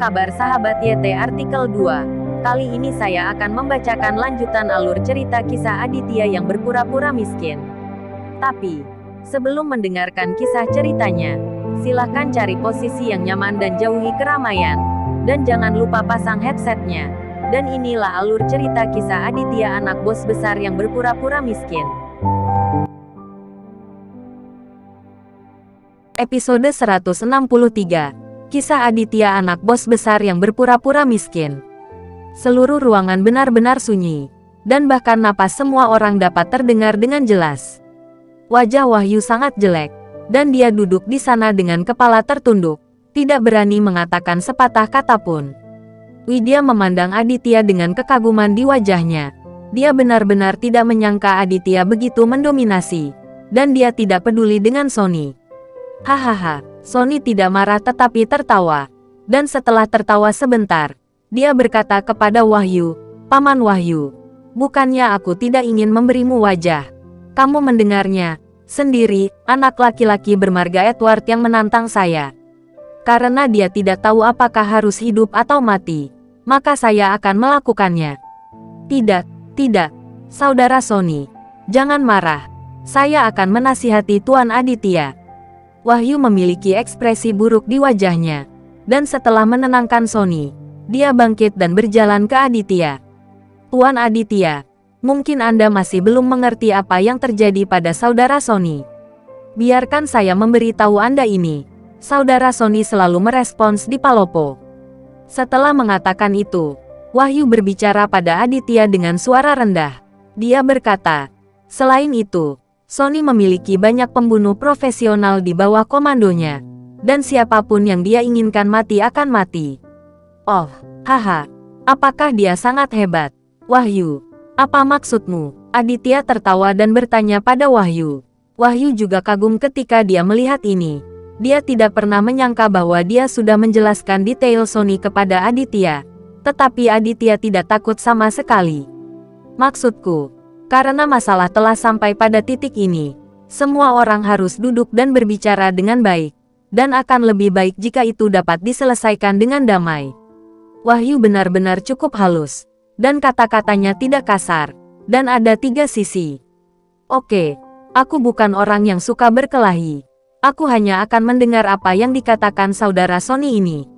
kabar sahabat YT artikel 2? Kali ini saya akan membacakan lanjutan alur cerita kisah Aditya yang berpura-pura miskin. Tapi, sebelum mendengarkan kisah ceritanya, silahkan cari posisi yang nyaman dan jauhi keramaian. Dan jangan lupa pasang headsetnya. Dan inilah alur cerita kisah Aditya, anak bos besar yang berpura-pura miskin. Episode 163. Kisah Aditya, anak bos besar yang berpura-pura miskin. Seluruh ruangan benar-benar sunyi, dan bahkan napas semua orang dapat terdengar dengan jelas. Wajah Wahyu sangat jelek, dan dia duduk di sana dengan kepala tertunduk, tidak berani mengatakan sepatah kata pun. Widya memandang Aditya dengan kekaguman di wajahnya. Dia benar-benar tidak menyangka Aditya begitu mendominasi, dan dia tidak peduli dengan Sony. Hahaha, Sony tidak marah tetapi tertawa. Dan setelah tertawa sebentar, dia berkata kepada Wahyu, "Paman Wahyu, bukannya aku tidak ingin memberimu wajah. Kamu mendengarnya sendiri, anak laki-laki bermarga Edward yang menantang saya. Karena dia tidak tahu apakah harus hidup atau mati, maka saya akan melakukannya." Tidak, saudara Sony, jangan marah. Saya akan menasihati Tuan Aditya. Wahyu memiliki ekspresi buruk di wajahnya, dan setelah menenangkan Sony, dia bangkit dan berjalan ke Aditya. "Tuan Aditya, mungkin Anda masih belum mengerti apa yang terjadi pada saudara Sony. Biarkan saya memberitahu Anda ini." Saudara Sony selalu merespons di Palopo. Setelah mengatakan itu, Wahyu berbicara pada Aditya dengan suara rendah. Dia berkata, "Selain itu, Sony memiliki banyak pembunuh profesional di bawah komandonya, dan siapapun yang dia inginkan mati akan mati." "Oh, haha, apakah dia sangat hebat? Wahyu, apa maksudmu?" Aditya tertawa dan bertanya pada Wahyu. Wahyu juga kagum ketika dia melihat ini. Dia tidak pernah menyangka bahwa dia sudah menjelaskan detail Sony kepada Aditya, tetapi Aditya tidak takut sama sekali. "Maksudku, karena masalah telah sampai pada titik ini, semua orang harus duduk dan berbicara dengan baik, dan akan lebih baik jika itu dapat diselesaikan dengan damai." Wahyu benar-benar cukup halus, dan kata-katanya tidak kasar, dan ada tiga sisi. "Oke, aku bukan orang yang suka berkelahi. Aku hanya akan mendengar apa yang dikatakan saudara Sony ini."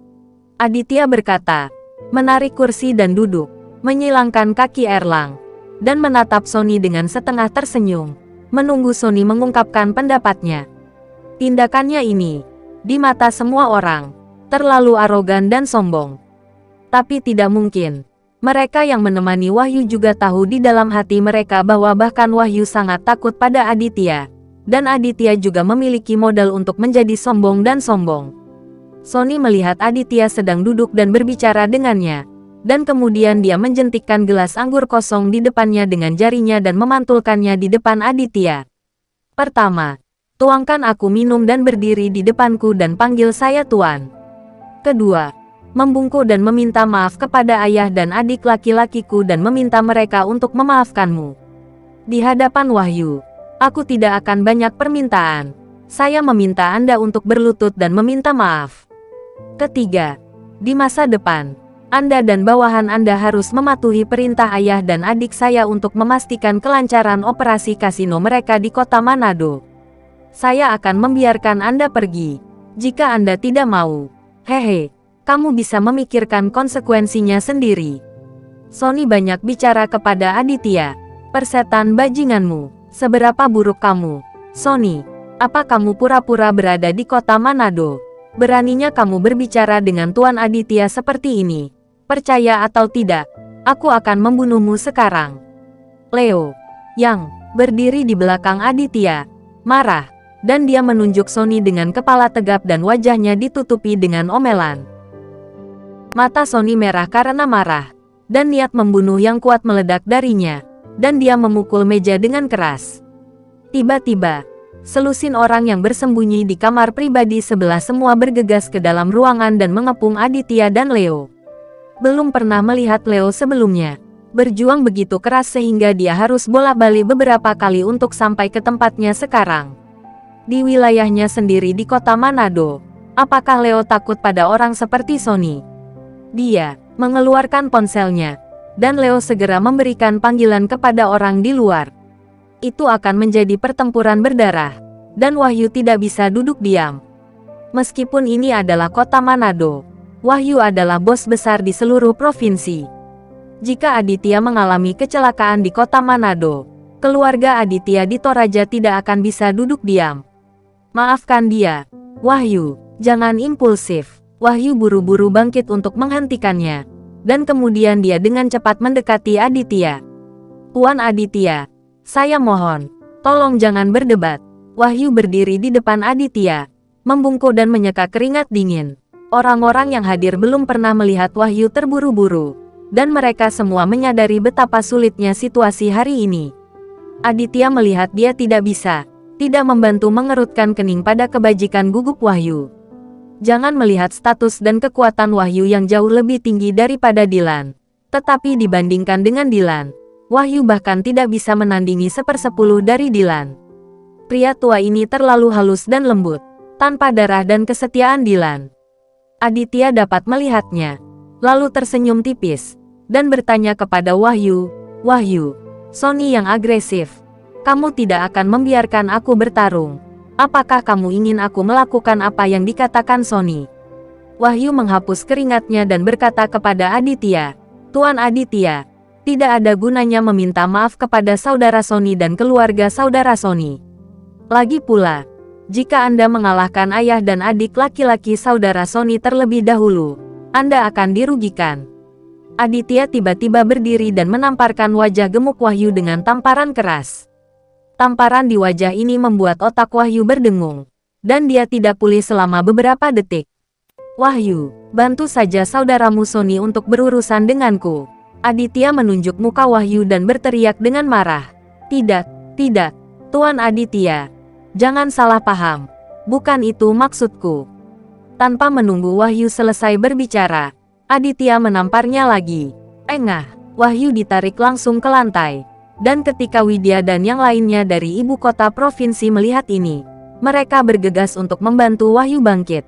Aditya berkata, menarik kursi dan duduk, menyilangkan kaki erlang, dan menatap Sony dengan setengah tersenyum, menunggu Sony mengungkapkan pendapatnya. Tindakannya ini, di mata semua orang, terlalu arogan dan sombong. Tapi tidak mungkin. Mereka yang menemani Wahyu juga tahu di dalam hati mereka bahwa bahkan Wahyu sangat takut pada Aditya, dan Aditya juga memiliki modal untuk menjadi sombong dan sombong. Sony melihat Aditya sedang duduk dan berbicara dengannya, dan kemudian dia menjentikkan gelas anggur kosong di depannya dengan jarinya dan memantulkannya di depan Aditya. "Pertama, tuangkan aku minum dan berdiri di depanku dan panggil saya Tuan. Kedua, membungkuk dan meminta maaf kepada ayah dan adik laki-lakiku dan meminta mereka untuk memaafkanmu. Di hadapan Wahyu, aku tidak akan banyak permintaan. Saya meminta Anda untuk berlutut dan meminta maaf. Ketiga, di masa depan, Anda dan bawahan Anda harus mematuhi perintah ayah dan adik saya untuk memastikan kelancaran operasi kasino mereka di kota Manado. Saya akan membiarkan Anda pergi. Jika Anda tidak mau, hehe, kamu bisa memikirkan konsekuensinya sendiri." Sony banyak bicara kepada Aditya. "Persetan bajinganmu, seberapa buruk kamu, Sony? Apa kamu pura-pura berada di kota Manado? Beraninya kamu berbicara dengan Tuan Aditya seperti ini? Percaya atau tidak, aku akan membunuhmu sekarang." Leo, yang berdiri di belakang Aditya, marah, dan dia menunjuk Sony dengan kepala tegap dan wajahnya ditutupi dengan omelan. Mata Sony merah karena marah, dan niat membunuh yang kuat meledak darinya, dan dia memukul meja dengan keras. Tiba-tiba, selusin orang yang bersembunyi di kamar pribadi sebelah semua bergegas ke dalam ruangan dan mengepung Aditya dan Leo. Belum pernah melihat Leo sebelumnya. Berjuang begitu keras sehingga dia harus bolak-balik beberapa kali untuk sampai ke tempatnya sekarang. Di wilayahnya sendiri di kota Manado, apakah Leo takut pada orang seperti Sony? Dia mengeluarkan ponselnya, dan Leo segera memberikan panggilan kepada orang di luar. Itu akan menjadi pertempuran berdarah, dan Wahyu tidak bisa duduk diam. Meskipun ini adalah kota Manado, Wahyu adalah bos besar di seluruh provinsi. Jika Aditya mengalami kecelakaan di kota Manado, keluarga Aditya di Toraja tidak akan bisa duduk diam. Maafkan dia, Wahyu, jangan impulsif. Wahyu buru-buru bangkit untuk menghentikannya, dan kemudian dia dengan cepat mendekati Aditya. Tuan Aditya, saya mohon, tolong jangan berdebat. Wahyu berdiri di depan Aditya, membungkuk dan menyeka keringat dingin. Orang-orang yang hadir belum pernah melihat Wahyu terburu-buru, dan mereka semua menyadari betapa sulitnya situasi hari ini. Aditya melihat dia tidak membantu mengerutkan kening pada kebajikan gugup Wahyu. Jangan melihat status dan kekuatan Wahyu yang jauh lebih tinggi daripada Dylan. Tetapi dibandingkan dengan Dylan, Wahyu bahkan tidak bisa menandingi 1/10 dari Dylan. Pria tua ini terlalu halus dan lembut, tanpa darah dan kesetiaan Dylan. Aditya dapat melihatnya, lalu tersenyum tipis, dan bertanya kepada Wahyu, "Wahyu, Sonny yang agresif. Kamu tidak akan membiarkan aku bertarung. Apakah kamu ingin aku melakukan apa yang dikatakan Sonny?" Wahyu menghapus keringatnya dan berkata kepada Aditya, "Tuan Aditya, tidak ada gunanya meminta maaf kepada saudara Sonny dan keluarga saudara Sonny. Lagi pula, jika Anda mengalahkan ayah dan adik laki-laki saudara Sonny terlebih dahulu, Anda akan dirugikan." Aditya tiba-tiba berdiri dan menamparkan wajah gemuk Wahyu dengan tamparan keras. Tamparan di wajah ini membuat otak Wahyu berdengung, dan dia tidak pulih selama beberapa detik. "Wahyu, bantu saja saudaramu Sonny untuk berurusan denganku." Aditya menunjuk muka Wahyu dan berteriak dengan marah. "Tidak, tidak, Tuan Aditya. Jangan salah paham. Bukan itu maksudku." Tanpa menunggu Wahyu selesai berbicara, Aditya menamparnya lagi. Engah, Wahyu ditarik langsung ke lantai. Dan ketika Widya dan yang lainnya dari ibu kota provinsi melihat ini, mereka bergegas untuk membantu Wahyu bangkit.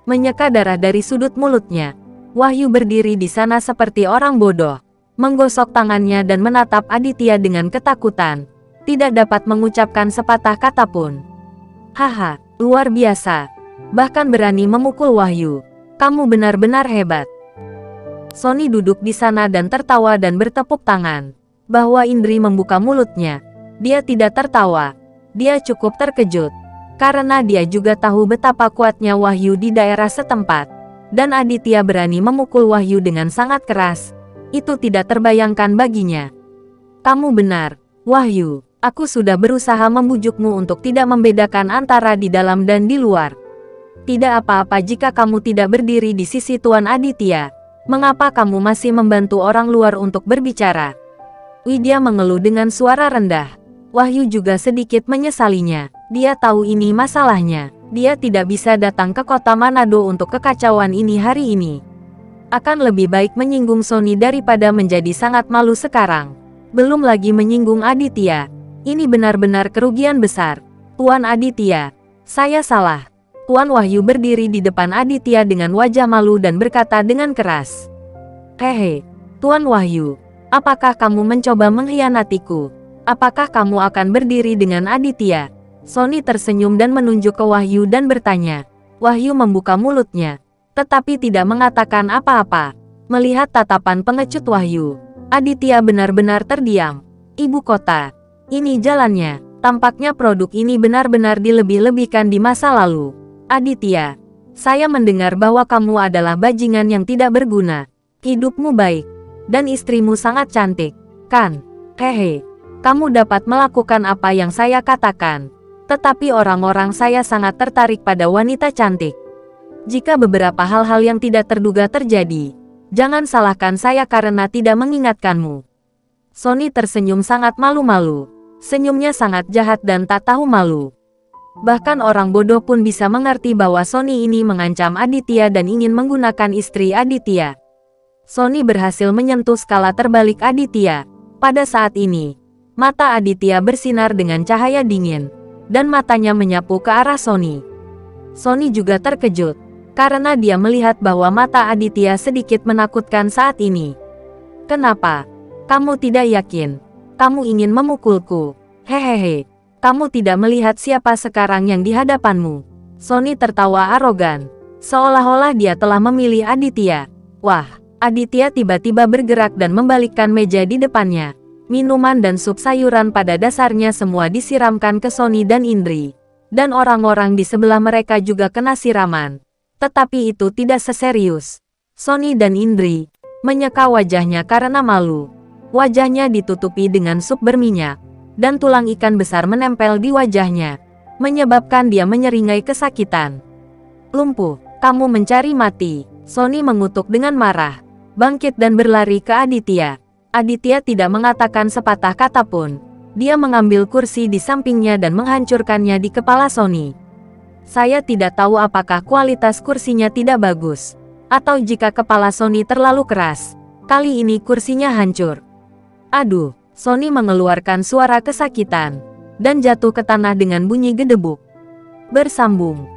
Menyeka darah dari sudut mulutnya, Wahyu berdiri di sana seperti orang bodoh, menggosok tangannya dan menatap Aditya dengan ketakutan, tidak dapat mengucapkan sepatah kata pun. "Haha, luar biasa. Bahkan berani memukul Wahyu. Kamu benar-benar hebat." Sonny duduk di sana dan tertawa dan bertepuk tangan. Bahwa Indri membuka mulutnya, dia tidak tertawa. Dia cukup terkejut, karena dia juga tahu betapa kuatnya Wahyu di daerah setempat. Dan Aditya berani memukul Wahyu dengan sangat keras. Itu tidak terbayangkan baginya. "Kamu benar, Wahyu. Aku sudah berusaha membujukmu untuk tidak membedakan antara di dalam dan di luar. Tidak apa-apa jika kamu tidak berdiri di sisi Tuan Aditya. Mengapa kamu masih membantu orang luar untuk berbicara?" Widya mengeluh dengan suara rendah. Wahyu juga sedikit menyesalinya. Dia tahu ini masalahnya. Dia tidak bisa datang ke kota Manado untuk kekacauan ini hari ini. Akan lebih baik menyinggung Sonny daripada menjadi sangat malu sekarang. Belum lagi menyinggung Aditya. Ini benar-benar kerugian besar. "Tuan Aditya, saya salah." Tuan Wahyu berdiri di depan Aditya dengan wajah malu dan berkata dengan keras, "Hehe, Tuan Wahyu. Apakah kamu mencoba mengkhianatiku? Apakah kamu akan berdiri dengan Aditya?" Sonny tersenyum dan menunjuk ke Wahyu dan bertanya. Wahyu membuka mulutnya, tetapi tidak mengatakan apa-apa. Melihat tatapan pengecut Wahyu, Aditya benar-benar terdiam. "Ibu kota, ini jalannya. Tampaknya produk ini benar-benar dilebih-lebihkan di masa lalu. Aditya, saya mendengar bahwa kamu adalah bajingan yang tidak berguna. Hidupmu baik, dan istrimu sangat cantik, kan? Hehe, kamu dapat melakukan apa yang saya katakan. Tetapi orang-orang saya sangat tertarik pada wanita cantik. Jika beberapa hal-hal yang tidak terduga terjadi, jangan salahkan saya karena tidak mengingatkanmu." Sonny tersenyum sangat malu-malu. Senyumnya sangat jahat dan tak tahu malu. Bahkan orang bodoh pun bisa mengerti bahwa Sonny ini mengancam Aditya dan ingin menggunakan istri Aditya. Sonny berhasil menyentuh skala terbalik Aditya. Pada saat ini, mata Aditya bersinar dengan cahaya dingin, dan matanya menyapu ke arah Sonny. Sonny juga terkejut. karena dia melihat bahwa mata Aditya sedikit menakutkan saat ini. Kenapa? Kamu tidak yakin? Kamu ingin memukulku? Hehehe. Kamu tidak melihat siapa sekarang yang di hadapanmu. Sony tertawa arogan, seolah-olah dia telah memilih Aditya. Wah, Aditya tiba-tiba bergerak dan membalikkan meja di depannya. Minuman dan sup sayuran pada dasarnya semua disiramkan ke Sony dan Indri. Dan orang-orang di sebelah mereka juga kena siraman. Tetapi itu tidak seserius. Sony dan Indri menyeka wajahnya karena malu. Wajahnya ditutupi dengan sup berminyak, dan tulang ikan besar menempel di wajahnya, menyebabkan dia menyeringai kesakitan. Lumpuh, kamu mencari mati. Sony mengutuk dengan marah, bangkit dan berlari ke Aditya. Aditya tidak mengatakan sepatah kata pun. Dia mengambil kursi di sampingnya dan menghancurkannya di kepala Sony. Saya tidak tahu apakah kualitas kursinya tidak bagus, atau jika kepala Sony terlalu keras. Kali ini kursinya hancur. Aduh, Sony mengeluarkan suara kesakitan, dan jatuh ke tanah dengan bunyi gedebuk. Bersambung.